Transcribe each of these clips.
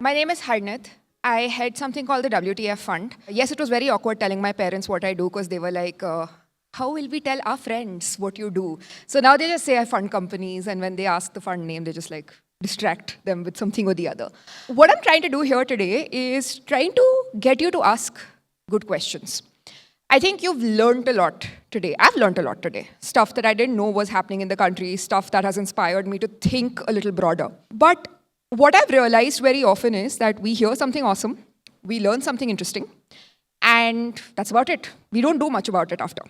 My name is Harnidh. I head something called the WTF Fund. Yes, it was very awkward telling my parents what I do because they were like, how will we tell our friends what you do? So now they just say I fund companies, and when they ask the fund name, they just like distract them with something or the other. What I'm trying to do here today is trying to get you to ask good questions. I think you've learned a lot today. I've learned a lot today. Stuff that I didn't know was happening in the country, stuff that has inspired me to think a little broader. But what I've realized very often is that we hear something awesome, we learn something interesting, and that's about it. We don't do much about it after.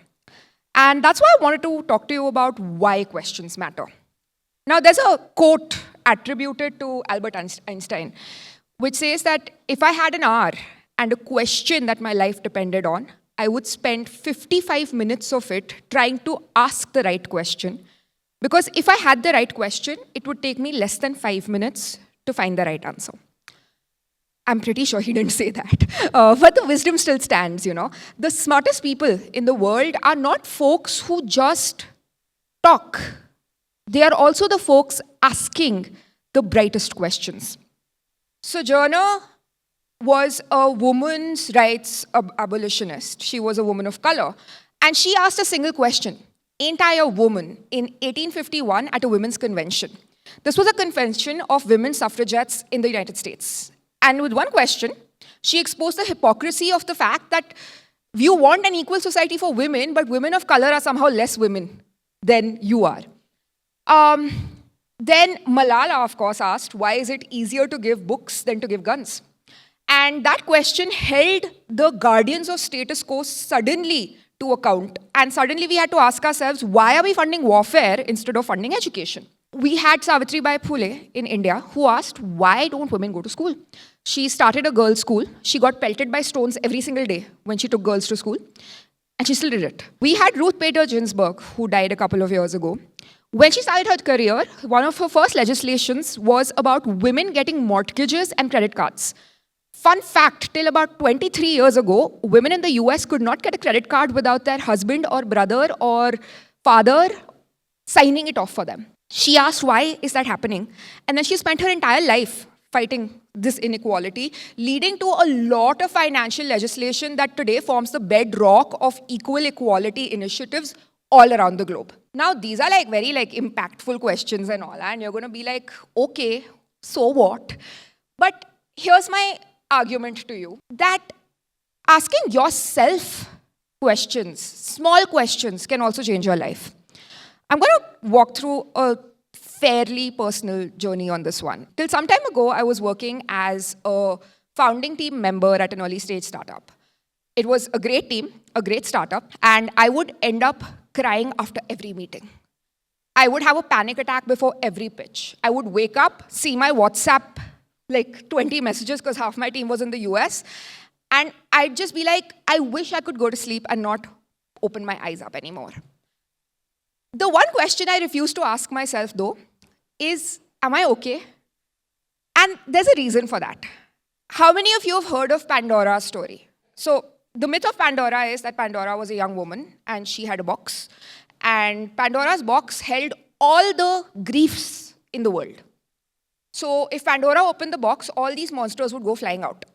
And that's why I wanted to talk to you about why questions matter. Now, there's a quote attributed to Albert Einstein, which says that if I had an hour and a question that my life depended on, I would spend 55 minutes of it trying to ask the right question. Because if I had the right question, it would take me less than 5 minutes to find the right answer. I'm pretty sure he didn't say that. But the wisdom still stands, you know. The smartest people in the world are not folks who just talk. They are also the folks asking the brightest questions. Sojourner was a women's rights abolitionist. She was a woman of color. And she asked a single question: ain't I a woman? In 1851 at a women's convention. This was a convention of women suffragettes in the United States. And with one question, she exposed the hypocrisy of the fact that you want an equal society for women, but women of color are somehow less women than you are. Then Malala, of course, asked, why is it easier to give books than to give guns? And that question held the guardians of status quo suddenly to account. And suddenly we had to ask ourselves, why are we funding warfare instead of funding education? We had Savitribai Phule in India who asked, why don't women go to school? She started a girls' school. She got pelted by stones every single day when she took girls to school. And she still did it. We had Ruth Bader Ginsburg, who died a couple of years ago. When she started her career, one of her first legislations was about women getting mortgages and credit cards. Fun fact, till about 23 years ago, women in the US could not get a credit card without their husband or brother or father signing it off for them. She asked, why is that happening? And then she spent her entire life fighting this inequality, leading to a lot of financial legislation that today forms the bedrock of equal equality initiatives all around the globe. Now, these are very impactful questions and all, and you're going to be like, okay, so what? But here's my argument to you, that asking yourself questions, small questions, can also change your life. I'm going to walk through a fairly personal journey on this one. Till some time ago, I was working as a founding team member at an early stage startup. It was a great team, a great startup, and I would end up crying after every meeting. I would have a panic attack before every pitch. I would wake up, see my WhatsApp, 20 messages because half my team was in the US, and I'd just be like, I wish I could go to sleep and not open my eyes up anymore. The one question I refuse to ask myself, though, is, am I okay? And there's a reason for that. How many of you have heard of Pandora's story? So the myth of Pandora is that Pandora was a young woman, and she had a box. And Pandora's box held all the griefs in the world. So if Pandora opened the box, all these monsters would go flying out.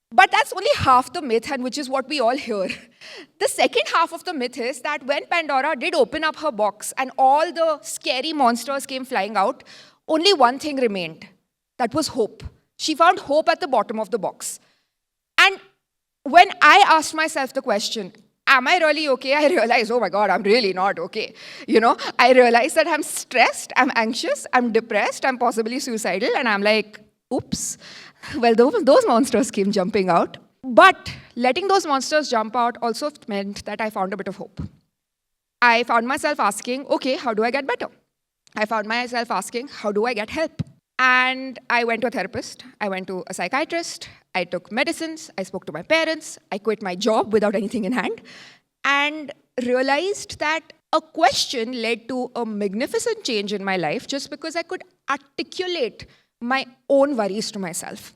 But that's only half the myth, and which is what we all hear. The second half of the myth is that when Pandora did open up her box and all the scary monsters came flying out, only one thing remained. That was hope. She found hope at the bottom of the box. And when I asked myself the question, am I really okay? I realized, oh my God, I'm really not okay. I realized that I'm stressed, I'm anxious, I'm depressed, I'm possibly suicidal, and I'm like, oops. Well, those monsters came jumping out. But letting those monsters jump out also meant that I found a bit of hope. I found myself asking, okay, how do I get better? I found myself asking, how do I get help? And I went to a therapist. I went to a psychiatrist. I took medicines. I spoke to my parents. I quit my job without anything in hand, and realized that a question led to a magnificent change in my life just because I could articulate my own worries to myself.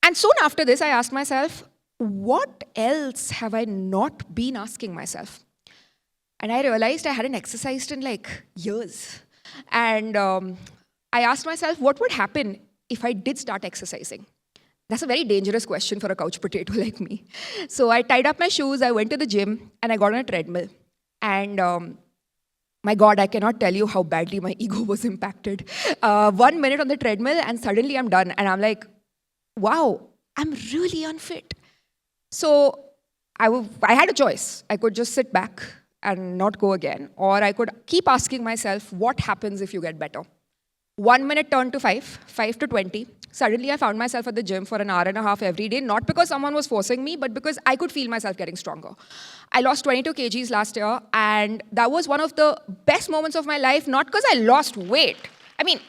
And soon after this, I asked myself, what else have I not been asking myself? And I realized I hadn't exercised in years. And I asked myself, what would happen if I did start exercising? That's a very dangerous question for a couch potato like me. So I tied up my shoes, I went to the gym, and I got on a treadmill. And my God, I cannot tell you how badly my ego was impacted. 1 minute on the treadmill, and suddenly I'm done. And I'm like, wow, I'm really unfit. So I had a choice. I could just sit back and not go again, or I could keep asking myself, what happens if you get better? 1 minute turned to 5, 5 to 20. Suddenly, I found myself at the gym for an hour and a half every day, not because someone was forcing me, but because I could feel myself getting stronger. I lost 22 kgs last year, and that was one of the best moments of my life, not because I lost weight. I mean,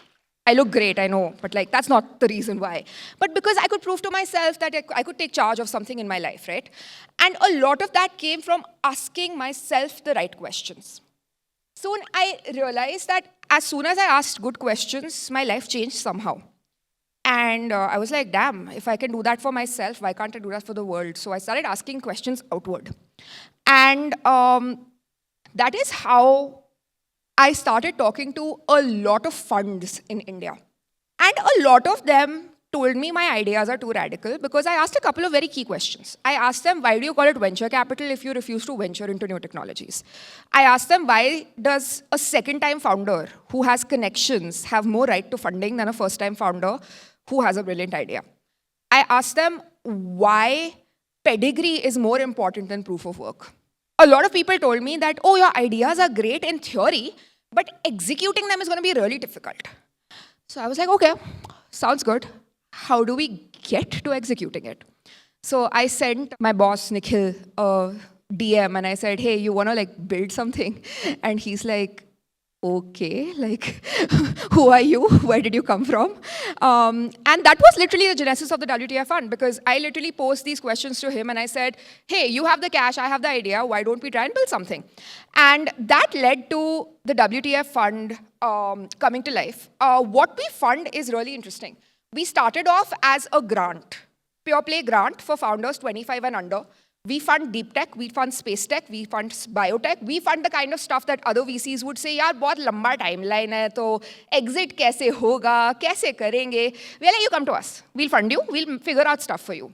I look great, I know, but like that's not the reason why. But because I could prove to myself that I could take charge of something in my life, right? And a lot of that came from asking myself the right questions. Soon I realized that as soon as I asked good questions, my life changed somehow. And I was like, damn, if I can do that for myself, why can't I do that for the world? So I started asking questions outward. And that is how I started talking to a lot of funds in India. And a lot of them told me my ideas are too radical because I asked a couple of very key questions. I asked them, why do you call it venture capital if you refuse to venture into new technologies? I asked them, why does a second-time founder who has connections have more right to funding than a first-time founder who has a brilliant idea? I asked them why pedigree is more important than proof of work. A lot of people told me that, oh, your ideas are great in theory, but executing them is going to be really difficult. So I was like, okay, sounds good. How do we get to executing it? So I sent my boss, Nikhil, a DM, and I said, hey, you want to like build something? And he's like, okay, like, who are you? Where did you come from? And that was literally the genesis of the WTF fund, because I literally posed these questions to him and I said, hey, you have the cash, I have the idea, why don't we try and build something? And that led to the WTF fund coming to life. What we fund is really interesting. We started off as a grant, pure play grant for founders 25 and under. We fund deep tech, we fund space tech, we fund biotech, we fund the kind of stuff that other VCs would say, yaar, bahut lamba timeline hai, to exit kaise hoga, kaise karenge. We're like, you come to us, we'll fund you, we'll figure out stuff for you.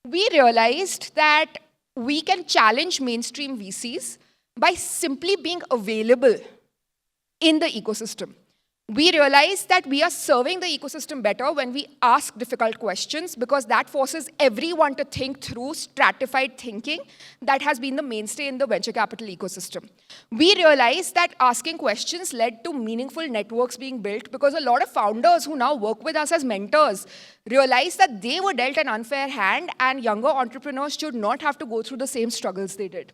We realized that we can challenge mainstream VCs by simply being available in the ecosystem. We realize that we are serving the ecosystem better when we ask difficult questions, because that forces everyone to think through stratified thinking that has been the mainstay in the venture capital ecosystem. We realize that asking questions led to meaningful networks being built, because a lot of founders who now work with us as mentors realized that they were dealt an unfair hand and younger entrepreneurs should not have to go through the same struggles they did.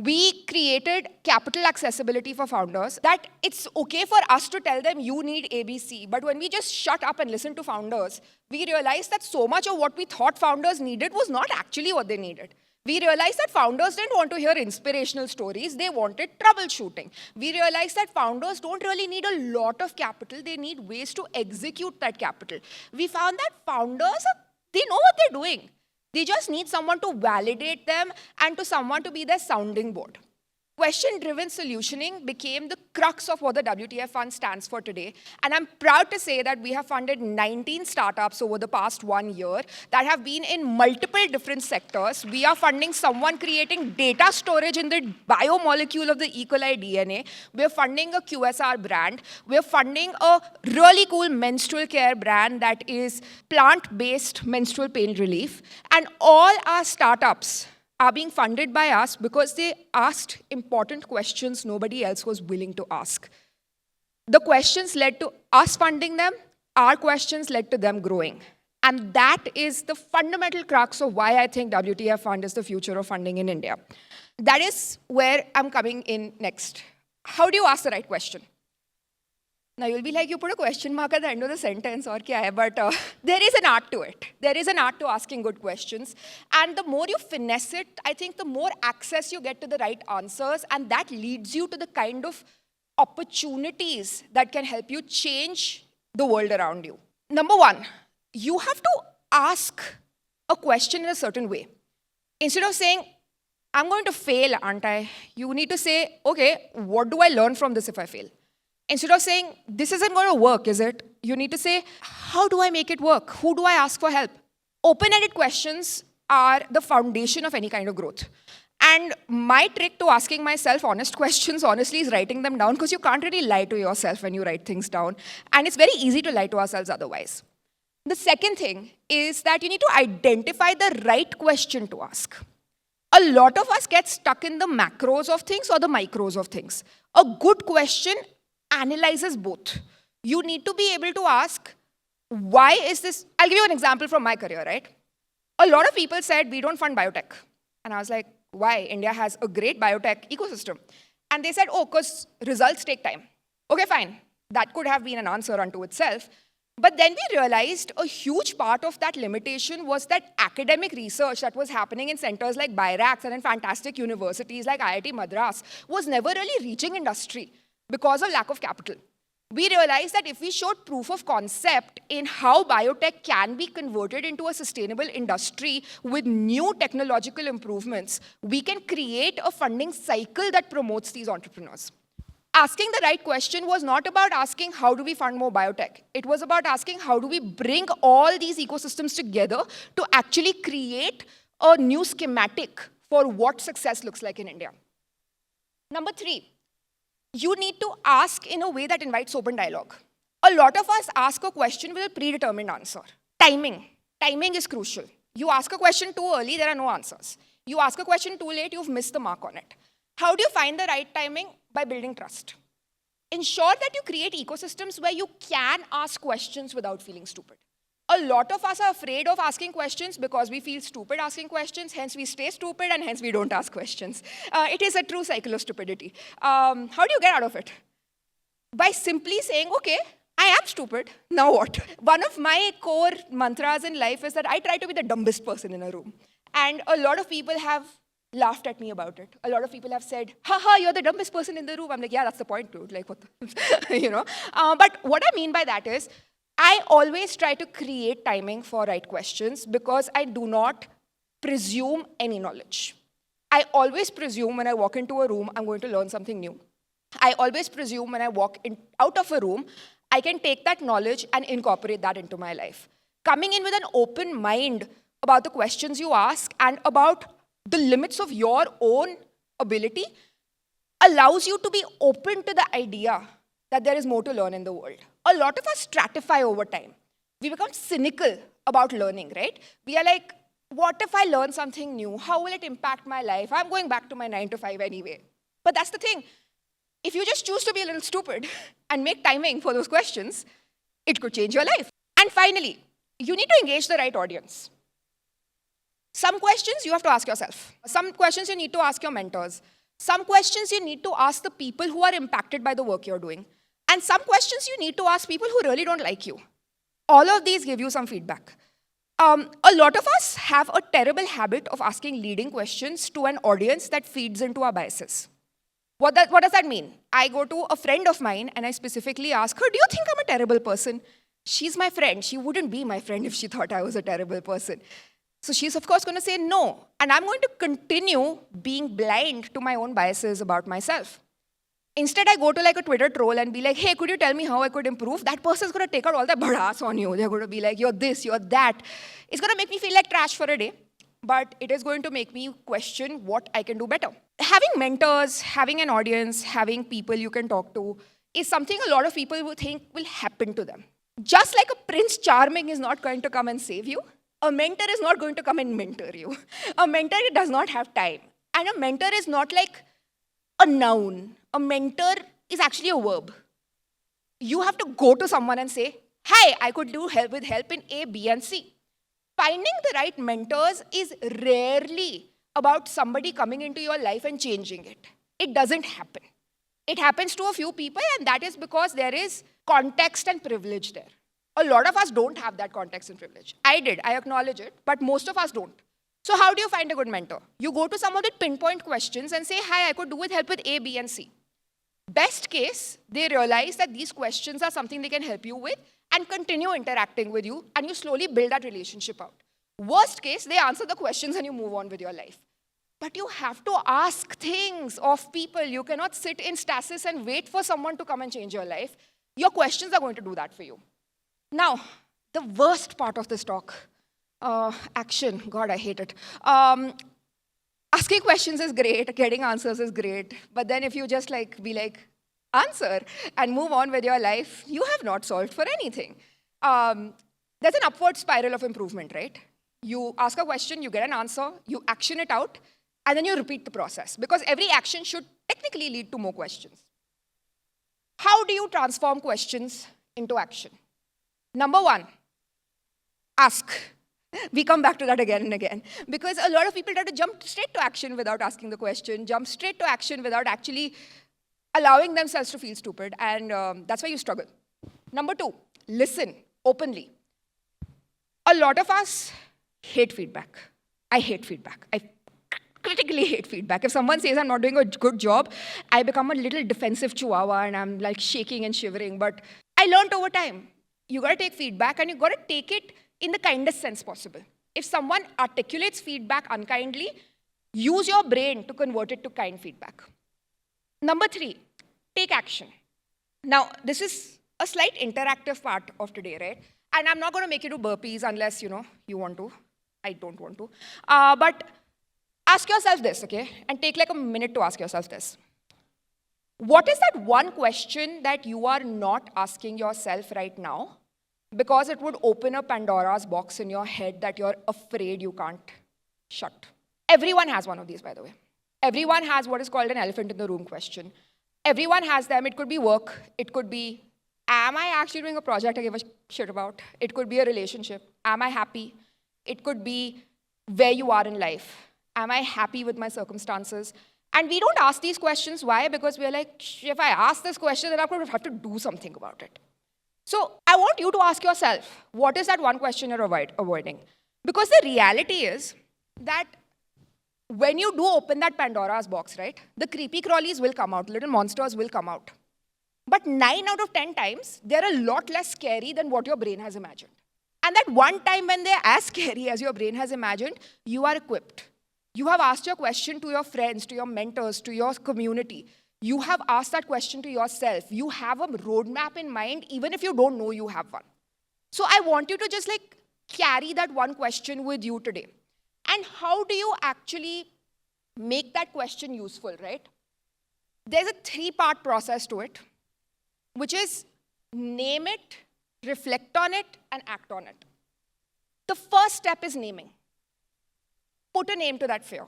We created capital accessibility for founders, that it's okay for us to tell them you need ABC, but when we just shut up and listen to founders, we realized that so much of what we thought founders needed was not actually what they needed. We realized that founders didn't want to hear inspirational stories, they wanted troubleshooting. We realized that founders don't really need a lot of capital, they need ways to execute that capital. We found that founders, they know what they're doing. They just need someone to validate them and to someone to be their sounding board. Question-driven solutioning became the crux of what the WTF fund stands for today. And I'm proud to say that we have funded 19 startups over the past 1 year that have been in multiple different sectors. We are funding someone creating data storage in the biomolecule of the E. coli DNA. We're funding a QSR brand. We're funding a really cool menstrual care brand that is plant-based menstrual pain relief. And all our startups are being funded by us because they asked important questions nobody else was willing to ask. The questions led to us funding them, our questions led to them growing. And that is the fundamental crux of why I think WTF Fund is the future of funding in India. That is where I'm coming in next. How do you ask the right question? Now you'll be like, you put a question mark at the end of the sentence, or kya hai? But there is an art to it. There is an art to asking good questions. And the more you finesse it, I think the more access you get to the right answers, and that leads you to the kind of opportunities that can help you change the world around you. Number one, you have to ask a question in a certain way. Instead of saying, I'm going to fail, aren't I? You need to say, okay, what do I learn from this if I fail? Instead of saying, this isn't going to work, is it? You need to say, how do I make it work? Who do I ask for help? Open-ended questions are the foundation of any kind of growth. And my trick to asking myself honest questions, honestly, is writing them down, because you can't really lie to yourself when you write things down. And it's very easy to lie to ourselves otherwise. The second thing is that you need to identify the right question to ask. A lot of us get stuck in the macros of things or the micros of things. A good question analyzes both. You need to be able to ask, why is this? I'll give you an example from my career, right? A lot of people said, we don't fund biotech. And I was like, why? India has a great biotech ecosystem. And they said, oh, because results take time. Okay, fine. That could have been an answer unto itself. But then we realized a huge part of that limitation was that academic research that was happening in centers like BIRACS and in fantastic universities like IIT Madras was never really reaching industry because of lack of capital. We realized that if we showed proof of concept in how biotech can be converted into a sustainable industry with new technological improvements, we can create a funding cycle that promotes these entrepreneurs. Asking the right question was not about asking how do we fund more biotech. It was about asking how do we bring all these ecosystems together to actually create a new schematic for what success looks like in India. Number 3, you need to ask in a way that invites open dialogue. A lot of us ask a question with a predetermined answer. Timing. Timing is crucial. You ask a question too early, there are no answers. You ask a question too late, you've missed the mark on it. How do you find the right timing? By building trust. Ensure that you create ecosystems where you can ask questions without feeling stupid. A lot of us are afraid of asking questions because we feel stupid asking questions, hence we stay stupid and hence we don't ask questions. It is a true cycle of stupidity. How do you get out of it? By simply saying, okay, I am stupid, now what? One of my core mantras in life is that I try to be the dumbest person in a room. And a lot of people have laughed at me about it. A lot of people have said, haha, you're the dumbest person in the room. I'm like, yeah, that's the point, dude. Like, what the, you know? But what I mean by that is, I always try to create timing for right questions because I do not presume any knowledge. I always presume when I walk into a room, I'm going to learn something new. I always presume when I walk out of a room, I can take that knowledge and incorporate that into my life. Coming in with an open mind about the questions you ask and about the limits of your own ability allows you to be open to the idea that there is more to learn in the world. A lot of us stratify over time. We become cynical about learning, right? We are like, what if I learn something new? How will it impact my life? I'm going back to my 9 to 5 anyway. But that's the thing. If you just choose to be a little stupid and make timing for those questions, it could change your life. And finally, you need to engage the right audience. Some questions you have to ask yourself. Some questions you need to ask your mentors. Some questions you need to ask the people who are impacted by the work you're doing. And some questions you need to ask people who really don't like you. All of these give you some feedback. A lot of us have a terrible habit of asking leading questions to an audience that feeds into our biases. What does that mean? I go to a friend of mine and I specifically ask her, do you think I'm a terrible person? She's my friend. She wouldn't be my friend if she thought I was a terrible person. So she's, of course, going to say no. And I'm going to continue being blind to my own biases about myself. Instead, I go to like a Twitter troll and be like, hey, could you tell me how I could improve? That person's going to take out all their badass on you. They're going to be like, you're this, you're that. It's going to make me feel like trash for a day. But it is going to make me question what I can do better. Having mentors, having an audience, having people you can talk to is something a lot of people will think will happen to them. Just like a Prince Charming is not going to come and save you, a mentor is not going to come and mentor you. A mentor does not have time. And a mentor is not like a noun. A mentor is actually a verb. You have to go to someone and say, hi, I could do help with help in A, B, and C. Finding the right mentors is rarely about somebody coming into your life and changing it. It doesn't happen. It happens to a few people, and that is because there is context and privilege there. A lot of us don't have that context and privilege. I did, I acknowledge it, but most of us don't. So how do you find a good mentor? You go to someone with pinpoint questions and say, hi, I could do with help with A, B, and C. Best case, they realize that these questions are something they can help you with and continue interacting with you, and you slowly build that relationship out. Worst case, they answer the questions and you move on with your life. But you have to ask things of people. You cannot sit in stasis and wait for someone to come and change your life. Your questions are going to do that for you. Now, the worst part of this talk, action. God, I hate it. Asking questions is great, getting answers is great, but then if you just be like, answer and move on with your life, you have not solved for anything. There's an upward spiral of improvement, right? You ask a question, you get an answer, you action it out, and then you repeat the process, because every action should technically lead to more questions. How do you transform questions into action? Number one, ask. We come back to that again and again, because a lot of people try to jump straight to action without asking the question, jump straight to action without actually allowing themselves to feel stupid, and that's why you struggle. Number two, listen openly. A lot of us hate feedback. I hate feedback. I critically hate feedback. If someone says I'm not doing a good job, I become a little defensive chihuahua and I'm like shaking and shivering. But I learned over time, you gotta take feedback and you gotta take it in the kindest sense possible. If someone articulates feedback unkindly, use your brain to convert it to kind feedback. Number three, take action. Now, this is a slight interactive part of today, right? And I'm not going to make you do burpees unless, you want to. I don't want to. But ask yourself this, okay? And take like a minute to ask yourself this. What is that one question that you are not asking yourself right now because it would open a Pandora's box in your head that you're afraid you can't shut? Everyone has one of these, by the way. Everyone has what is called an elephant in the room question. Everyone has them. It could be work. It could be, am I actually doing a project I give a shit about? It could be a relationship. Am I happy? It could be where you are in life. Am I happy with my circumstances? And we don't ask these questions. Why? Because we're like, if I ask this question, then I'm going to have to do something about it. So I want you to ask yourself, what is that one question you're avoiding? Because the reality is that when you do open that Pandora's box, right, the creepy crawlies will come out, little monsters will come out. But 9 out of 10 times, they're a lot less scary than what your brain has imagined. And that one time when they're as scary as your brain has imagined, you are equipped. You have asked your question to your friends, to your mentors, to your community. You have asked that question to yourself. You have a roadmap in mind, even if you don't know you have one. So I want you to just carry that one question with you today. And how do you actually make that question useful, right? There's a 3-part process to it, which is name it, reflect on it, and act on it. The first step is naming. Put a name to that fear.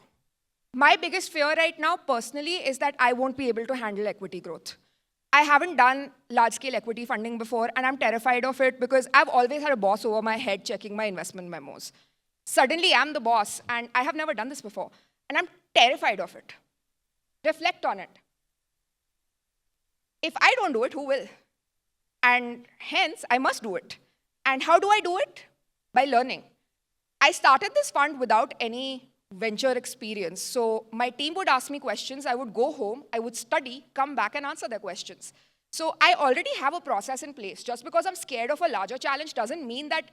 My biggest fear right now, personally, is that I won't be able to handle equity growth. I haven't done large-scale equity funding before, and I'm terrified of it because I've always had a boss over my head checking my investment memos. Suddenly, I'm the boss, and I have never done this before, and I'm terrified of it. Reflect on it. If I don't do it, who will? And hence, I must do it. And how do I do it? By learning. I started this fund without any venture experience. So my team would ask me questions. I would go home, I would study, come back and answer their questions. So I already have a process in place. Just because I'm scared of a larger challenge doesn't mean that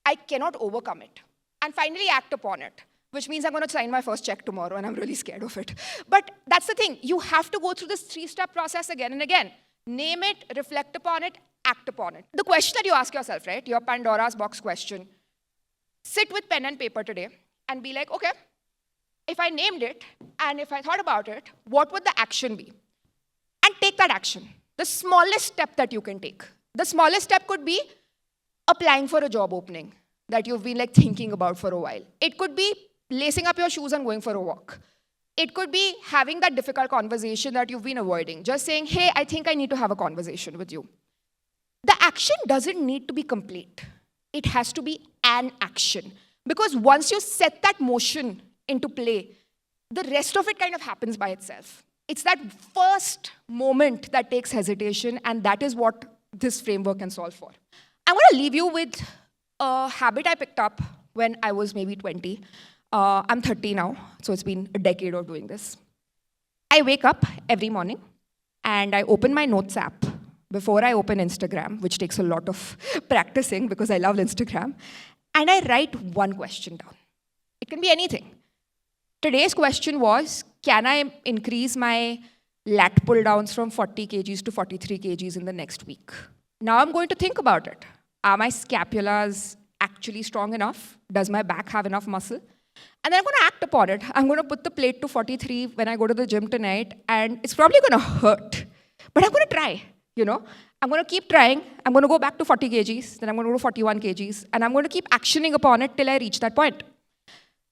I cannot overcome it. And finally, act upon it, which means I'm going to sign my first check tomorrow, and I'm really scared of it. But that's the thing. You have to go through this 3-step process again and again. Name it, reflect upon it, act upon it. The question that you ask yourself, right, your Pandora's box question, sit with pen and paper today and be like, okay, if I named it and if I thought about it, what would the action be? And take that action. The smallest step that you can take. The smallest step could be applying for a job opening that you've been thinking about for a while. It could be lacing up your shoes and going for a walk. It could be having that difficult conversation that you've been avoiding. Just saying, hey, I think I need to have a conversation with you. The action doesn't need to be complete. It has to be an action. Because once you set that motion into play, the rest of it kind of happens by itself. It's that first moment that takes hesitation, and that is what this framework can solve for. I'm going to leave you with a habit I picked up when I was maybe 20. I'm 30 now, so it's been a decade of doing this. I wake up every morning, and I open my notes app before I open Instagram, which takes a lot of practicing because I love Instagram, and I write one question down. It can be anything. Today's question was, can I increase my lat pull downs from 40 kgs to 43 kgs in the next week? Now I'm going to think about it. Are my scapulas actually strong enough? Does my back have enough muscle? And then I'm going to act upon it. I'm going to put the plate to 43 when I go to the gym tonight, and it's probably going to hurt. But I'm going to try, I'm going to keep trying. I'm going to go back to 40 kgs, then I'm going to go to 41 kgs, and I'm going to keep actioning upon it till I reach that point.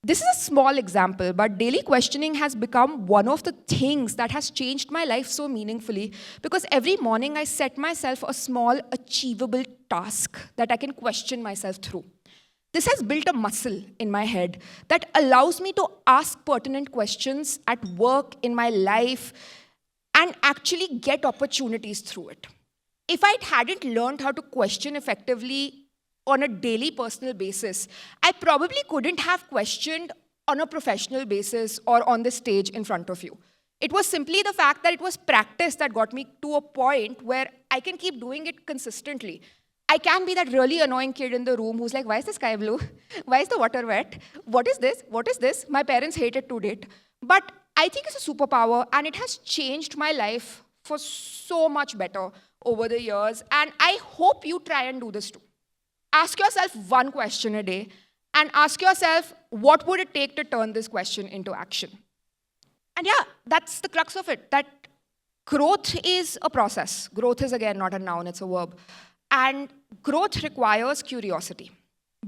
This is a small example, but daily questioning has become one of the things that has changed my life so meaningfully, because every morning I set myself a small, achievable task that I can question myself through. This has built a muscle in my head that allows me to ask pertinent questions at work, in my life, and actually get opportunities through it. If I hadn't learned how to question effectively on a daily personal basis, I probably couldn't have questioned on a professional basis or on the stage in front of you. It was simply the fact that it was practice that got me to a point where I can keep doing it consistently. I can be that really annoying kid in the room who's like, why is the sky blue? Why is the water wet? What is this? What is this? My parents hate it to date. But I think it's a superpower, and it has changed my life for so much better over the years. And I hope you try and do this too. Ask yourself one question a day, and ask yourself, what would it take to turn this question into action? And yeah, that's the crux of it, that growth is a process. Growth is, again, not a noun, it's a verb. And growth requires curiosity.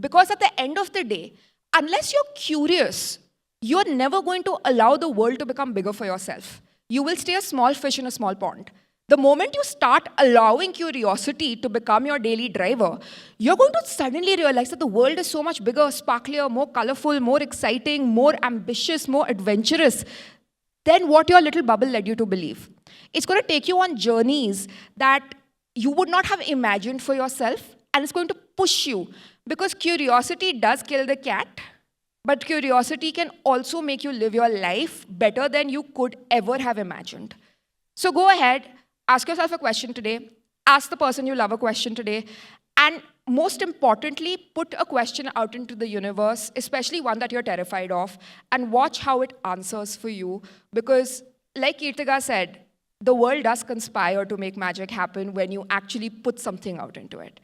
Because at the end of the day, unless you're curious, you're never going to allow the world to become bigger for yourself. You will stay a small fish in a small pond. The moment you start allowing curiosity to become your daily driver, you're going to suddenly realize that the world is so much bigger, sparklier, more colorful, more exciting, more ambitious, more adventurous than what your little bubble led you to believe. It's going to take you on journeys that you would not have imagined for yourself, and it's going to push you, because curiosity does kill the cat, but curiosity can also make you live your life better than you could ever have imagined. So go ahead, ask yourself a question today, ask the person you love a question today, and most importantly, put a question out into the universe, especially one that you're terrified of, and watch how it answers for you, because like Kirtika said, the world does conspire to make magic happen when you actually put something out into it.